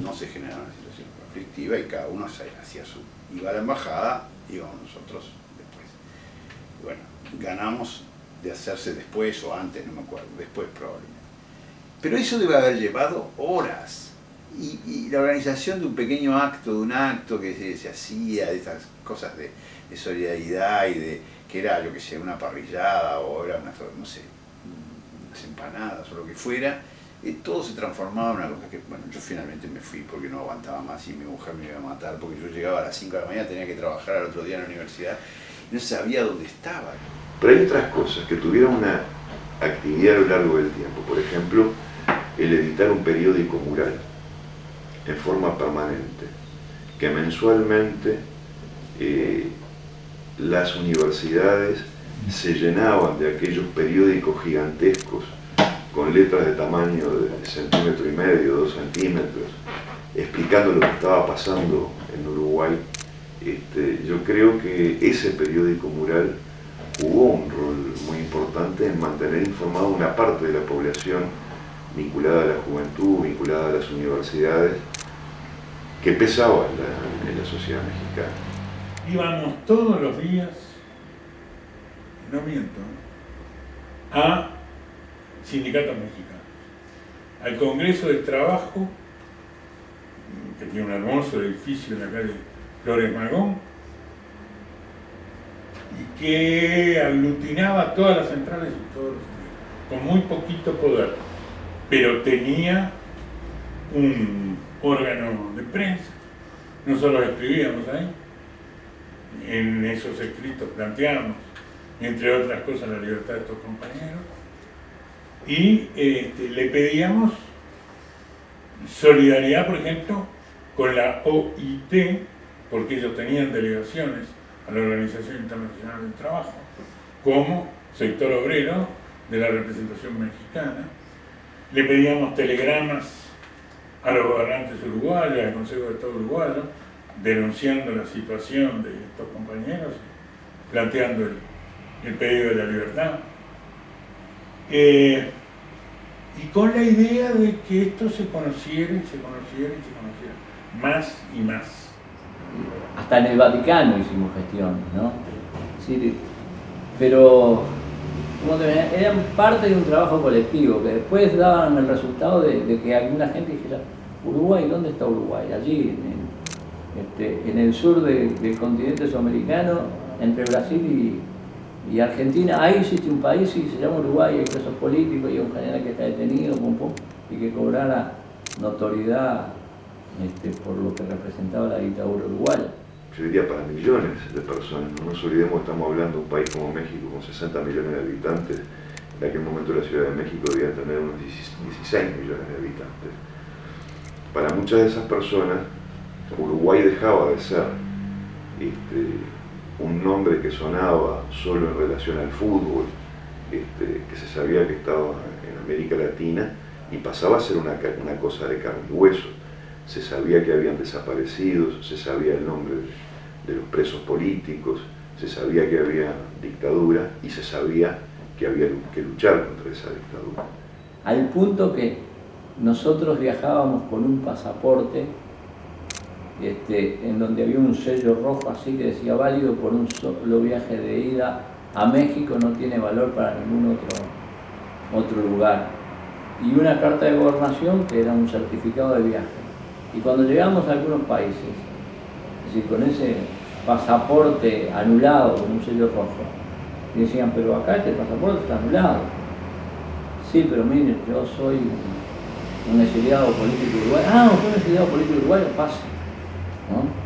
no se generaba una situación conflictiva y cada uno hacía su... Iba a la embajada, íbamos nosotros después. Bueno, ganamos de hacerse después o antes, no me acuerdo, después probablemente. Pero eso debe haber llevado horas. Y la organización de un pequeño acto, de un acto que se hacía, de estas cosas de solidaridad y de que era, yo que sé, una parrillada o era una, no sé, unas empanadas o lo que fuera, todo se transformaba en una cosa que, bueno, yo finalmente me fui porque no aguantaba más y mi mujer me iba a matar porque yo llegaba a las 5 de la mañana, tenía que trabajar al otro día en la universidad y no sabía dónde estaba. Pero hay otras cosas que tuvieron una actividad a lo largo del tiempo, por ejemplo, el editar un periódico mural en forma permanente, que mensualmente las universidades se llenaban de aquellos periódicos gigantescos con letras de tamaño de 1,5 centímetros, 2 centímetros, explicando lo que estaba pasando en Uruguay. Yo creo que ese periódico mural jugó un rol muy importante en mantener informada una parte de la población vinculada a la juventud, vinculada a las universidades, que pesaba en la sociedad mexicana. Íbamos todos los días, no miento, a sindicatos mexicanos, al Congreso del Trabajo, que tiene un hermoso edificio en la calle Flores Magón, y que aglutinaba todas las centrales y todos los sindicatos, con muy poquito poder, pero tenía un órgano de prensa. Nosotros escribíamos ahí, en esos escritos planteamos, entre otras cosas, la libertad de estos compañeros, y le pedíamos solidaridad, por ejemplo, con la OIT, porque ellos tenían delegaciones a la Organización Internacional del Trabajo, como sector obrero de la representación mexicana. Le pedíamos telegramas a los gobernantes uruguayos, al Consejo de Estado uruguayo, denunciando la situación de estos compañeros, planteando el pedido de la libertad. Y con la idea de que esto se conociera y se conociera y se conociera más y más. Hasta en el Vaticano hicimos gestiones, ¿no? Sí, pero eran parte de un trabajo colectivo que después daban el resultado de que alguna gente dijera: Uruguay, ¿dónde está Uruguay? Allí, en el sur del continente sudamericano, entre Brasil y Argentina, ahí existe un país y se llama Uruguay, hay presos políticos y un general que está detenido, y que cobrara notoriedad por lo que representaba la dictadura uruguaya. Yo diría para millones de personas, no nos olvidemos que estamos hablando de un país como México con 60 millones de habitantes. En aquel momento la Ciudad de México debía tener unos 16 millones de habitantes. Para muchas de esas personas, Uruguay dejaba de ser un nombre que sonaba solo en relación al fútbol, que se sabía que estaba en América Latina, y pasaba a ser una cosa de carne y hueso. Se sabía que habían desaparecidos, se sabía el nombre de los presos políticos, se sabía que había dictadura y se sabía que había que luchar contra esa dictadura. Al punto que nosotros viajábamos con un pasaporte en donde había un sello rojo así que decía: válido por un solo viaje de ida a México, no tiene valor para ningún otro lugar. Y una carta de gobernación que era un certificado de viaje. Y cuando llegamos a algunos países, es decir, con ese pasaporte anulado, con un sello rojo, y decían: pero acá este pasaporte está anulado. Sí, pero miren, yo soy un exiliado político uruguayo. Ah, usted es un exiliado político uruguayo, pase, ¿no?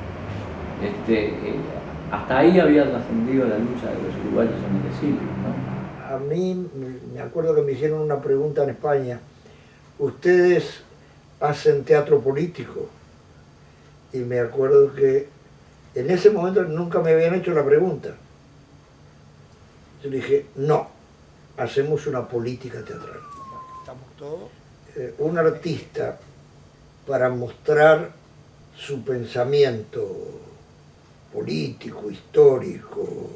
Hasta ahí había trascendido la lucha de los uruguayos en el exilio, ¿no? A mí me acuerdo que me hicieron una pregunta en España: ¿ustedes hacen teatro político? Y me acuerdo que en ese momento nunca me habían hecho la pregunta. Yo dije: no, hacemos una política teatral. Estamos todos. Un artista, para mostrar su pensamiento político, histórico,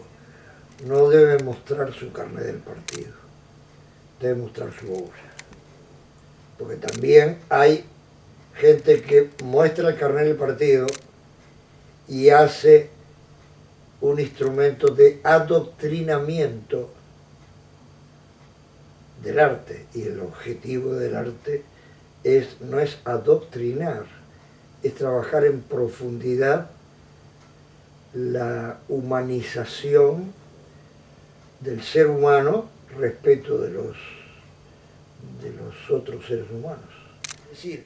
no debe mostrar su carnet del partido, debe mostrar su obra. Porque también hay gente que muestra el carnet del partido y hace un instrumento de adoctrinamiento del arte. Y el objetivo del arte no es adoctrinar, es trabajar en profundidad la humanización del ser humano respecto de los otros seres humanos. Es decir,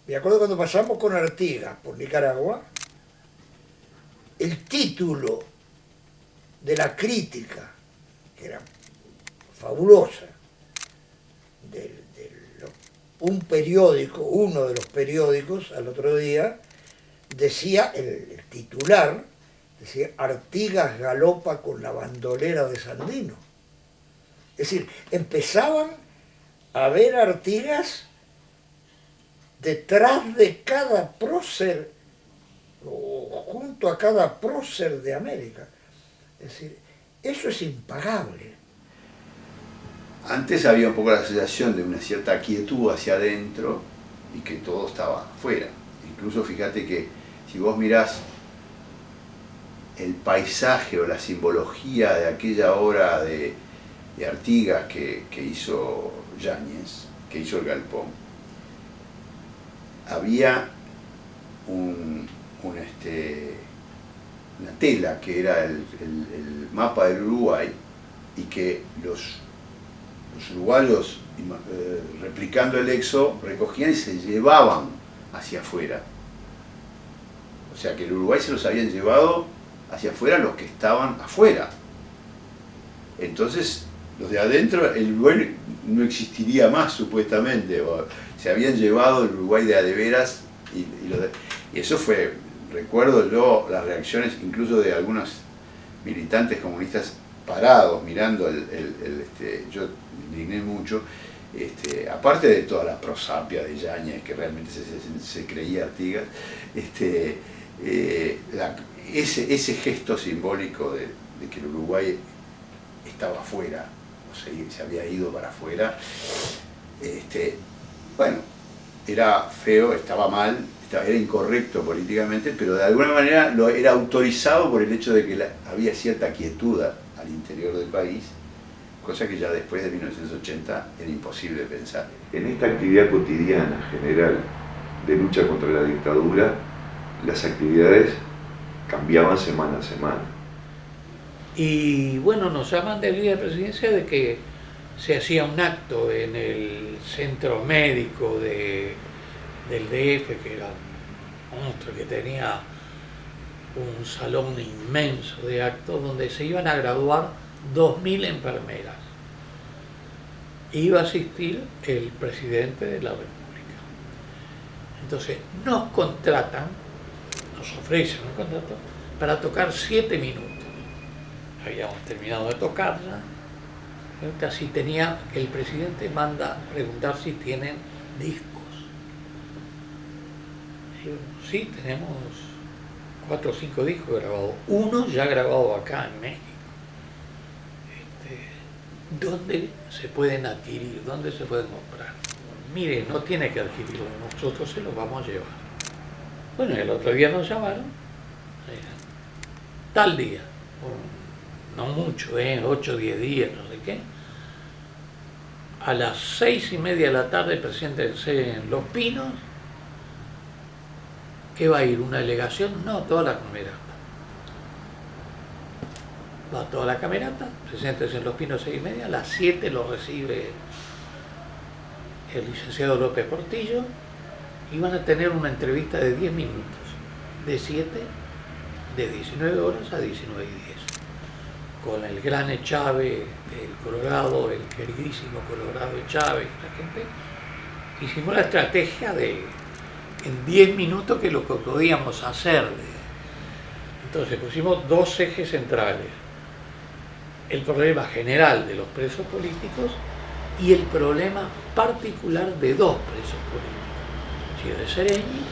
me acuerdo cuando pasamos con Artigas por Nicaragua, el título de la crítica, que era fabulosa, un periódico, uno de los periódicos, al otro día, decía, el titular, decía, Artigas galopa con la bandolera de Sandino. Es decir, empezaban a ver a Artigas detrás de cada prócer, o junto a cada prócer de América. Es decir, eso es impagable. Antes había un poco la sensación de una cierta quietud hacia adentro y que todo estaba afuera. Incluso fíjate que si vos mirás el paisaje o la simbología de aquella obra de Artigas que hizo Yáñez, que hizo El Galpón, había una tela que era el mapa del Uruguay, y que los uruguayos, replicando el éxodo, recogían y se llevaban hacia afuera. O sea que el Uruguay se los habían llevado hacia afuera los que estaban afuera. Entonces, los de adentro, el Uruguay no existiría más supuestamente, o se habían llevado el Uruguay de a de veras, y eso fue, recuerdo yo, las reacciones incluso de algunos militantes comunistas parados mirando yo me indigné mucho, aparte de toda la prosapia de Yáñez, que realmente se creía Artigas, ese gesto simbólico de que el Uruguay estaba afuera, o sea, se había ido para afuera, bueno, era feo, estaba mal, era incorrecto políticamente, pero de alguna manera era autorizado por el hecho de que había cierta quietud al interior del país, cosa que ya después de 1980 era imposible pensar. En esta actividad cotidiana general de lucha contra la dictadura, las actividades cambiaban semana a semana. Y bueno, nos llaman del día de presidencia de que se hacía un acto en el centro médico del DF, que era monstruo, que tenía un salón inmenso de actos donde se iban a graduar 2.000 enfermeras. Iba a asistir el presidente de la República. Entonces nos contratan, nos ofrecen un contrato para tocar 7 minutos. Habíamos terminado de tocarla, casi tenía, el presidente manda preguntar si tienen discos. Y yo, sí, tenemos 4 o 5 discos grabados, uno ya grabado acá en México. ¿Dónde se pueden adquirir? ¿Dónde se pueden comprar? Mire, no tiene que adquirirlo, nosotros se los vamos a llevar. Bueno, el otro día nos llamaron, tal día, no mucho, 8 o 10 días, no sé qué. A las 6:30 de la tarde, preséntense en Los Pinos. ¿Qué va a ir? ¿Una delegación? No, toda la camerata. Va toda la camerata, preséntense en Los Pinos 6:30, a las 7 lo recibe el licenciado López Portillo y van a tener una entrevista de 10 minutos, de 19 horas a 19:10. Con el gran Echave del Colorado, el queridísimo Colorado Echave, la gente, hicimos la estrategia de en 10 minutos que lo que podíamos hacer. Entonces pusimos 2 ejes centrales: el problema general de los presos políticos y el problema particular de 2 presos políticos, de Sereñi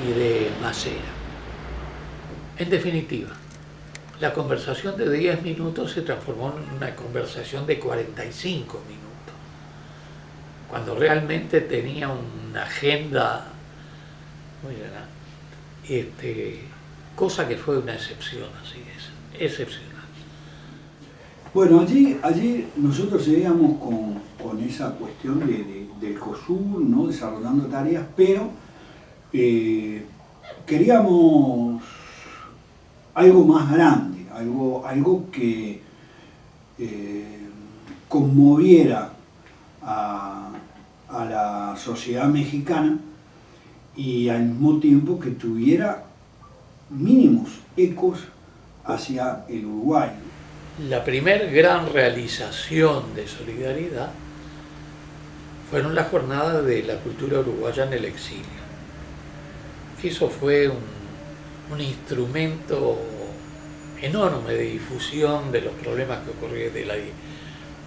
y de Macera. En definitiva, la conversación de 10 minutos se transformó en una conversación de 45 minutos, cuando realmente tenía una agenda muy llena. Cosa que fue una excepción, así es, excepcional. Bueno, allí nosotros seguíamos con esa cuestión del COSUR, ¿no? Desarrollando tareas, pero queríamos algo más grande, algo que conmoviera a la sociedad mexicana y al mismo tiempo que tuviera mínimos ecos hacia el Uruguay. La primer gran realización de solidaridad fueron las jornadas de la cultura uruguaya en el exilio. Eso fue un instrumento enorme de difusión de los problemas que ocurrían,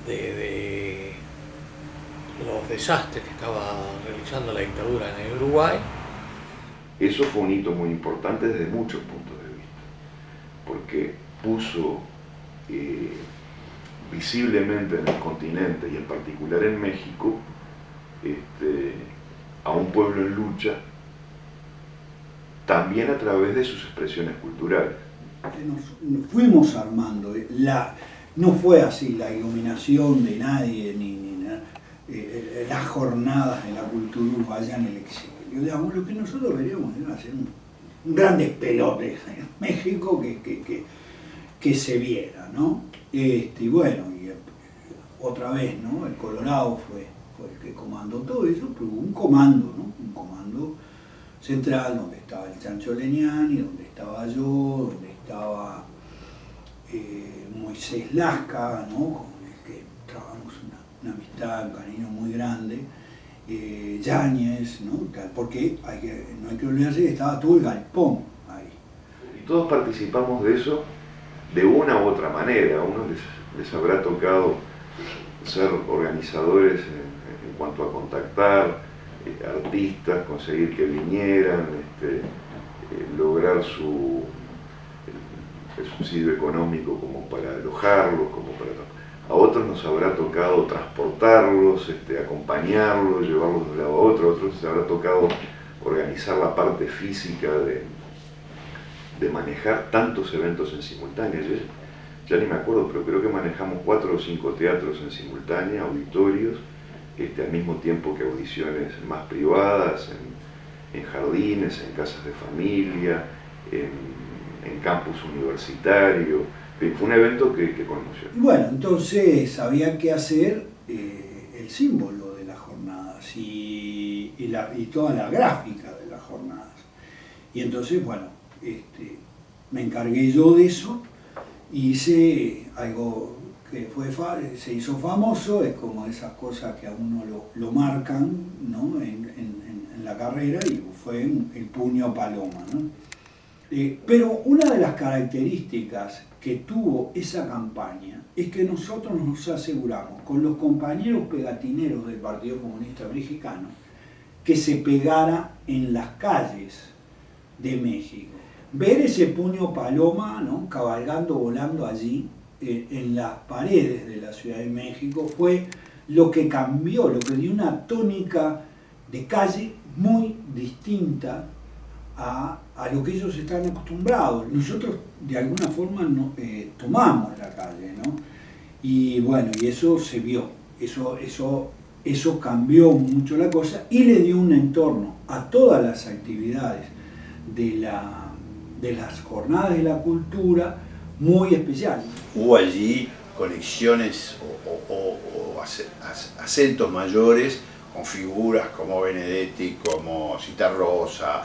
de los desastres que estaba realizando la dictadura en el Uruguay. Eso fue un hito muy importante desde muchos puntos de vista, porque puso visiblemente en el continente y en particular en México a un pueblo en lucha, también a través de sus expresiones culturales. Nos fuimos armando, no fue así la iluminación de nadie, ni las jornadas de la cultura uruguaya en el exilio. Digamos, lo que nosotros queríamos era hacer un gran despelote en México que se viera, ¿no? Y bueno, otra vez, ¿no? El Colorado fue el que comandó todo eso, pero hubo un comando, ¿no? Un comando central donde estaba el Chancho Leniani, donde estaba yo, donde estaba Moisés Lasca, ¿no? Con el que trabajamos una amistad, un cariño muy grande, Yáñez, ¿no? Porque no hay que olvidarse que estaba todo el galpón ahí. Y todos participamos de eso de una u otra manera. A unos les habrá tocado ser organizadores en cuanto a contactar artistas, conseguir que vinieran, lograr el subsidio económico como para alojarlos, a otros nos habrá tocado transportarlos, acompañarlos, llevarlos de un lado a otro, a otros les habrá tocado organizar la parte física de manejar tantos eventos en simultánea. Ya ni me acuerdo, pero creo que manejamos 4 o 5 teatros en simultánea, auditorios, al mismo tiempo que audiciones más privadas, en jardines, en casas de familia, en campus universitario. Fue un evento que conmocionó. Y bueno, entonces había que hacer el símbolo de las jornadas y toda la gráfica de las jornadas. Y entonces, bueno, me encargué yo de eso, hice algo que se hizo famoso, es como esas cosas que a uno lo marcan, ¿no? en la carrera, y fue el puño paloma, ¿no? Pero una de las características que tuvo esa campaña es que nosotros nos aseguramos con los compañeros pegatineros del Partido Comunista Mexicano que se pegara en las calles de México. Ver ese puño paloma, ¿no? Cabalgando, volando allí en las paredes de la Ciudad de México fue lo que cambió, lo que dio una tónica de calle muy distinta a lo que ellos están acostumbrados. Nosotros de alguna forma tomamos la calle, ¿no? Y bueno, y eso se vio, eso cambió mucho la cosa y le dio un entorno a todas las actividades de las jornadas de la cultura muy especial. Hubo allí conexiones o acentos mayores con figuras como Benedetti, como Citarrosa,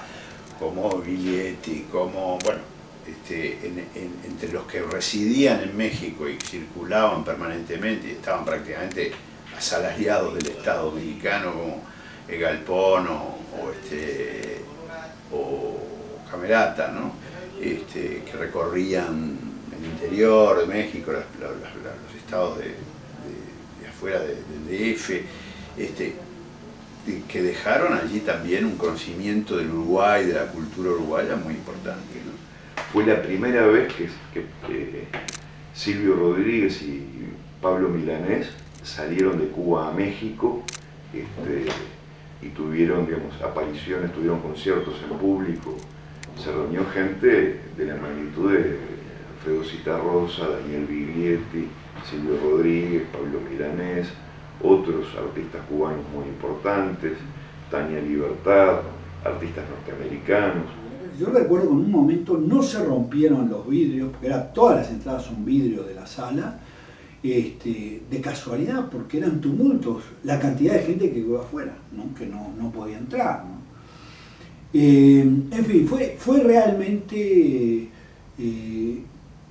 como Viglietti, como, bueno, entre los que residían en México y circulaban permanentemente y estaban prácticamente asalariados del Estado mexicano, como el Galpón o Camerata, ¿no? Que recorrían el interior de México, los estados de afuera del DF, que dejaron allí también un conocimiento del Uruguay, de la cultura uruguaya muy importante, ¿no? Fue la primera vez que Silvio Rodríguez y Pablo Milanés salieron de Cuba a México y tuvieron, digamos, apariciones, tuvieron conciertos en público. Se reunió gente de la magnitud de Alfredo Citarrosa, Daniel Biglietti, Silvio Rodríguez, Pablo Milanés, otros artistas cubanos muy importantes, Tania Libertad, artistas norteamericanos. Yo recuerdo que en un momento no se rompieron los vidrios, porque todas las entradas son vidrios de la sala, de casualidad, porque eran tumultos, la cantidad de gente que quedó afuera, ¿no? Que no podía entrar, ¿no? En fin, fue realmente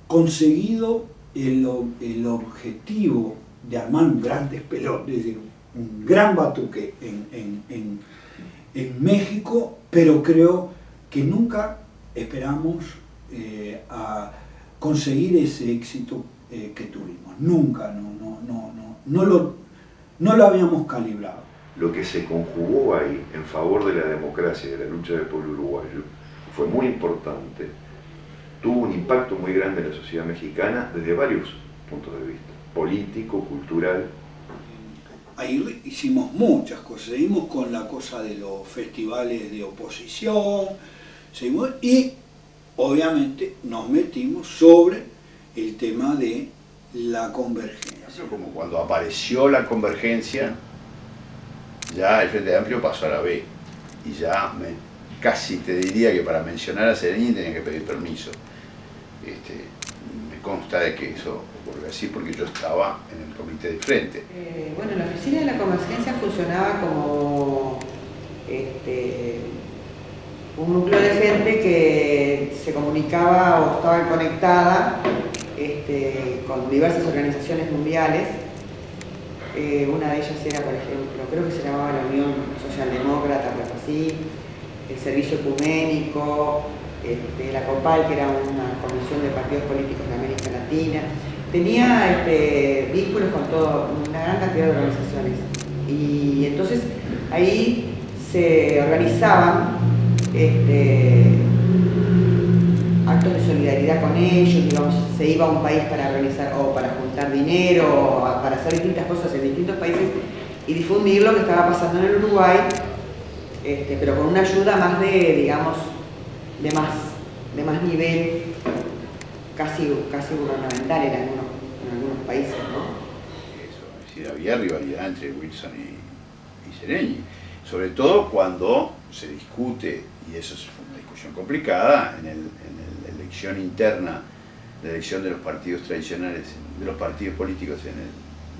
conseguido el objetivo de armar un gran despelote, es decir, un gran batuque en México, pero creo que nunca esperamos a conseguir ese éxito que tuvimos. Nunca, no lo habíamos calibrado. Lo que se conjugó ahí en favor de la democracia y de la lucha del pueblo uruguayo fue muy importante, tuvo un impacto muy grande en la sociedad mexicana desde varios puntos de vista, político, cultural. Ahí hicimos muchas cosas, seguimos con la cosa de los festivales de oposición, y obviamente nos metimos sobre el tema de la convergencia. Como cuando apareció la convergencia, ya el Frente Amplio pasó a la B, y ya casi te diría que para mencionar a Sereñi tenía que pedir permiso. Me consta de que eso ocurrió así porque yo estaba en el comité del Frente. Bueno, la oficina de la convergencia funcionaba como un núcleo de gente que se comunicaba o estaba conectada con diversas organizaciones mundiales. Una de ellas era, por ejemplo, creo que se llamaba la Unión Socialdemócrata, algo así, el Servicio Ecuménico, la COPAL, que era una comisión de partidos políticos de América Latina. Tenía vínculos con una gran cantidad de organizaciones. Y entonces ahí se organizaban actos de solidaridad con ellos, digamos, se iba a un país para organizar o para juntar dinero, o para hacer distintas cosas en distintos países y difundir lo que estaba pasando en el Uruguay, pero con una ayuda más de más nivel, casi gubernamental en algunos países, ¿no? Eso, es decir, había rivalidad entre Wilson y Sereñi, sobre todo cuando se discute, y eso es una discusión complicada, en la elección interna, la elección de los partidos tradicionales, de los partidos políticos en el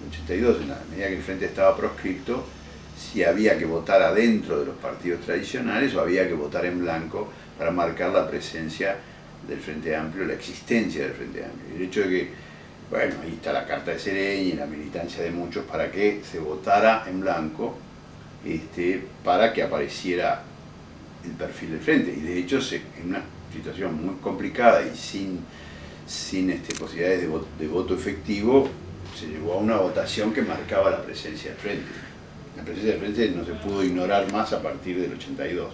82, en la medida que el Frente estaba proscripto, si había que votar adentro de los partidos tradicionales o había que votar en blanco para marcar la presencia del Frente Amplio, la existencia del Frente Amplio. Y el hecho de que, bueno, ahí está la carta de Sereñi, la militancia de muchos, para que se votara en blanco, para que apareciera el perfil del Frente. Y de hecho, en una situación muy complicada y sin posibilidades de voto efectivo, se llegó a una votación que marcaba la presencia del Frente. La presencia del Frente no se pudo ignorar más a partir del 82.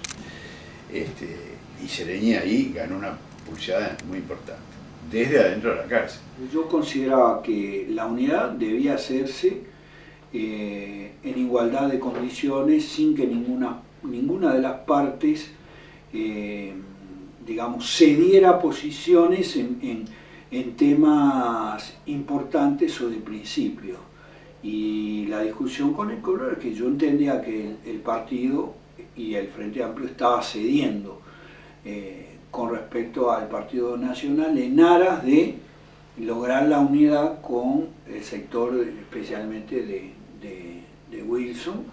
Y Sereñi ahí ganó una pulseada muy importante, desde adentro de la cárcel. Yo consideraba que la unidad debía hacerse en igualdad de condiciones, sin que ninguna de las partes, digamos, cediera posiciones en temas importantes o de principio. Y la discusión con el Cobrador es que yo entendía que el partido y el Frente Amplio estaba cediendo con respecto al Partido Nacional en aras de lograr la unidad con el sector especialmente de Wilson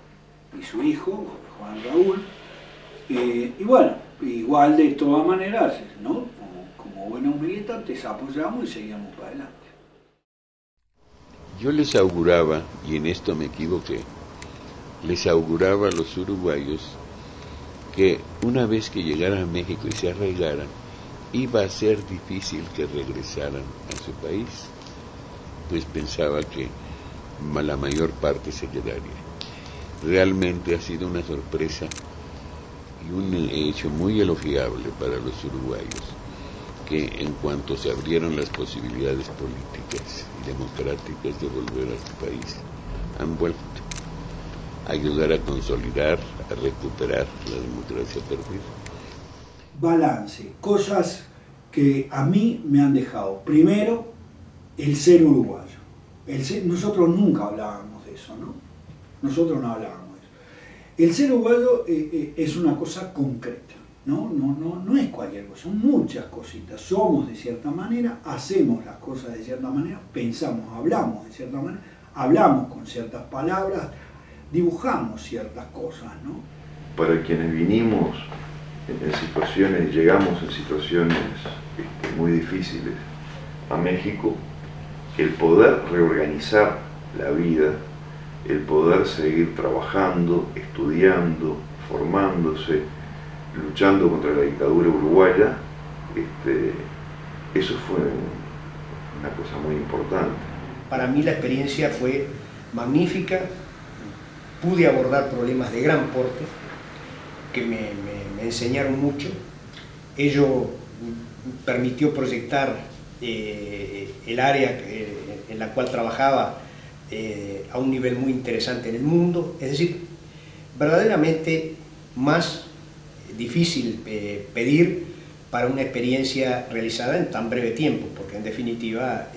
y su hijo, Juan Raúl. Y bueno, igual de todas maneras, ¿no? Como buenos militantes apoyamos y seguíamos para adelante. Yo les auguraba, y en esto me equivoqué, les auguraba a los uruguayos que una vez que llegaran a México y se arraigaran, iba a ser difícil que regresaran a su país, pues pensaba que la mayor parte se quedaría. Realmente ha sido una sorpresa y un hecho muy elogiable para los uruguayos, que en cuanto se abrieron las posibilidades políticas y democráticas de volver a su país, han vuelto. ayudar a consolidar, a recuperar la democracia perdida. Balance, cosas que a mí me han dejado. Primero, el ser uruguayo. Nosotros nunca hablábamos de eso, ¿no? Nosotros no hablábamos de eso. El ser uruguayo es una cosa concreta, ¿no? No es cualquier cosa, son muchas cositas. Somos de cierta manera, hacemos las cosas de cierta manera, pensamos, hablamos de cierta manera, hablamos con ciertas palabras, dibujamos ciertas cosas, ¿no? Para quienes vinimos en situaciones, llegamos en situaciones muy difíciles a México, el poder reorganizar la vida, el poder seguir trabajando, estudiando, formándose, luchando contra la dictadura uruguaya, eso fue una cosa muy importante. Para mí la experiencia fue magnífica, pude abordar problemas de gran porte que me enseñaron mucho. Ello permitió proyectar el área en la cual trabajaba a un nivel muy interesante en el mundo, es decir, verdaderamente más difícil pedir para una experiencia realizada en tan breve tiempo, porque en definitiva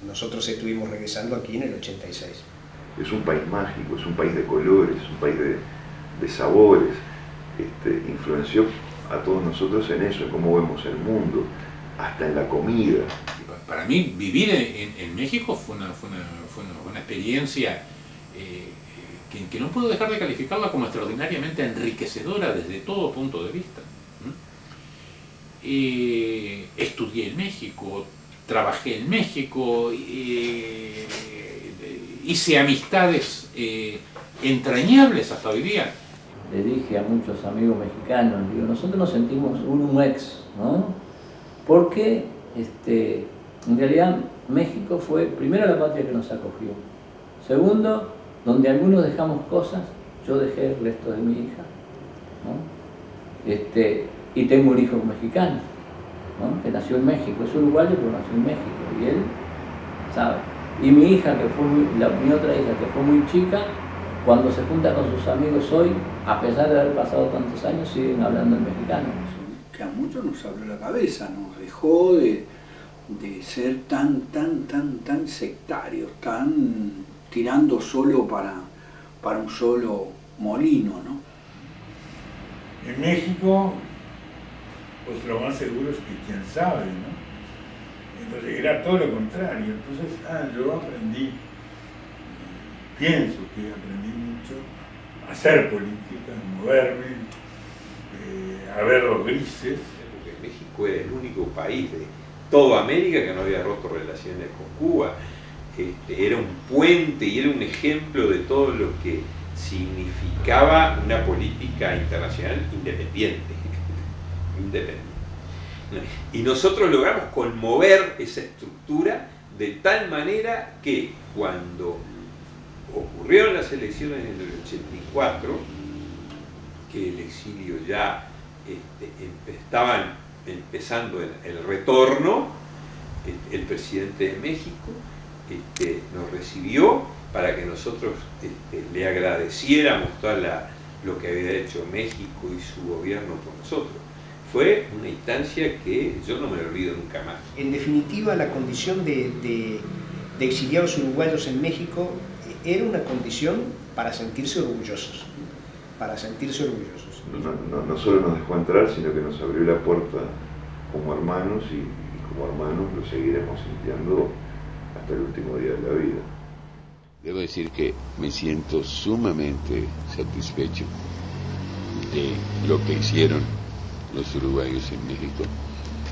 nosotros estuvimos regresando aquí en el 86. Es un país mágico, es un país de colores, es un país de sabores, influenció a todos nosotros en eso, en cómo vemos el mundo, hasta en la comida. Para mí vivir en México fue una experiencia que no puedo dejar de calificarla como extraordinariamente enriquecedora desde todo punto de vista. Estudié en México, trabajé en México, hice amistades entrañables hasta hoy día. Le dije a muchos amigos mexicanos, digo, nosotros nos sentimos un ex, ¿no? Porque en realidad México fue primero la patria que nos acogió, segundo, donde algunos dejamos cosas, yo dejé el resto de mi hija, ¿no? Y tengo un hijo mexicano, ¿no? Que nació en México, es uruguayo pero nació en México, y él sabe. Y mi hija, mi otra hija que fue muy chica, cuando se junta con sus amigos hoy, a pesar de haber pasado tantos años, siguen hablando en mexicano. Que a muchos nos abrió la cabeza, nos dejó de ser tan sectarios, tan tirando solo para un solo molino, ¿no? En México, pues lo más seguro es que quién sabe, ¿no? Entonces era todo lo contrario. Entonces, yo aprendí, pienso que aprendí mucho a hacer política, a moverme, a ver los grises. Porque México era el único país de toda América que no había roto relaciones con Cuba. Era un puente y era un ejemplo de todo lo que significaba una política internacional independiente. Y nosotros logramos conmover esa estructura de tal manera que cuando ocurrieron las elecciones en el 84, que el exilio ya estaban empezando el retorno, el presidente de México nos recibió para que nosotros le agradeciéramos todo lo que había hecho México y su gobierno por nosotros. Fue una instancia que yo no me olvido nunca más. En definitiva, la condición de exiliados uruguayos en México era una condición para sentirse orgullosos. No solo nos dejó entrar, sino que nos abrió la puerta como hermanos y como hermanos lo seguiremos sintiendo hasta el último día de la vida. Debo decir que me siento sumamente satisfecho de lo que hicieron los uruguayos en México,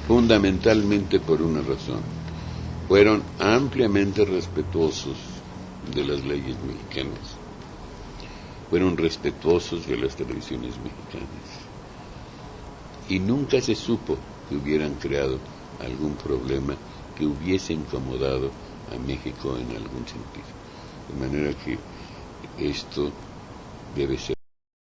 fundamentalmente por una razón: fueron ampliamente respetuosos de las leyes mexicanas, fueron respetuosos de las tradiciones mexicanas, y nunca se supo que hubieran creado algún problema que hubiese incomodado a México en algún sentido. De manera que esto debe ser